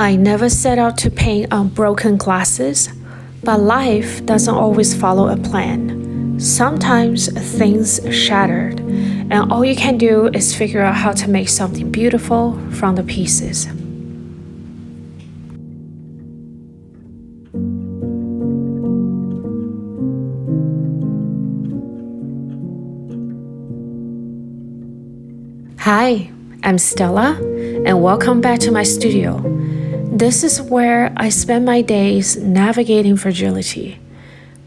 I never set out to paint on broken glasses, but life doesn't always follow a plan. Sometimes things shattered, and all you can do is figure out how to make something beautiful from the pieces. Hi, I'm Stella, and welcome back to my studio. This is where I spend my days navigating fragility,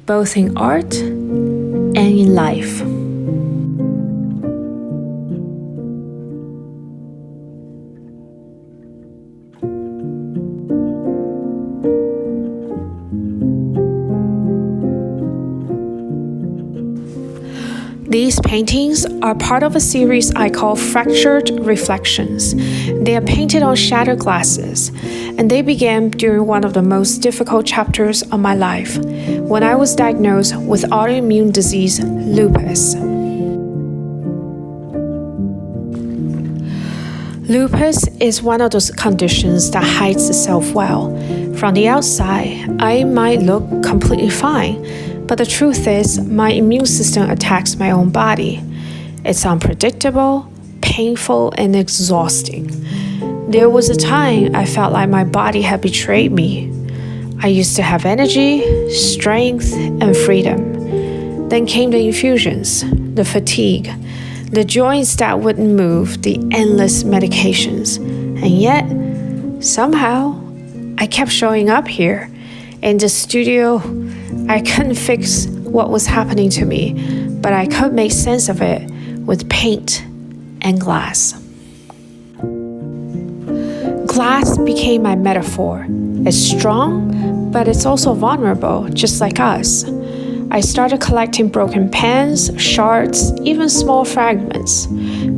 both in art and in life. These paintings are part of a series I call Fractured Reflections. They are painted on shattered glasses, and they began during one of the most difficult chapters of my life, when I was diagnosed with autoimmune disease, lupus. Lupus is one of those conditions that hides itself well. From the outside, I might look completely fine, but the truth is, my immune system attacks my own body. It's unpredictable, painful, and exhausting. There was a time I felt like my body had betrayed me. I used to have energy, strength, and freedom. Then came the infusions, the fatigue, the joints that wouldn't move, the endless medications. And yet, somehow, I kept showing up here. In the studio, I couldn't fix what was happening to me, but I could make sense of it with paint and glass. Glass became my metaphor. It's strong, but it's also vulnerable, just like us. I started collecting broken pans, shards, even small fragments,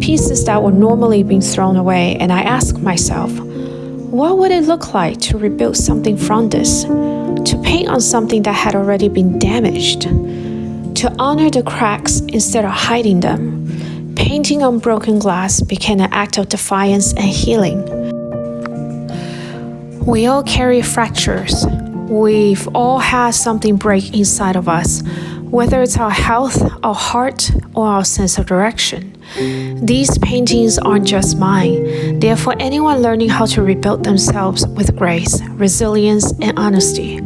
pieces that would normally be thrown away, and I asked myself, what would it look like to rebuild something from this? To paint on something that had already been damaged? To honor the cracks instead of hiding them? Painting on broken glass became an act of defiance and healing. We all carry fractures. We've all had something break inside of us, whether it's our health, our heart, or our sense of direction. These paintings aren't just mine. They are for anyone learning how to rebuild themselves with grace, resilience, and honesty.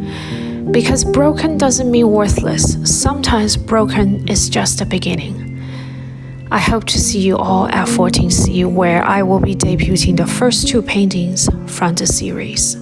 Because broken doesn't mean worthless. Sometimes broken is just a beginning. I hope to see you all at 14C, where I will be debuting the first two paintings from the series.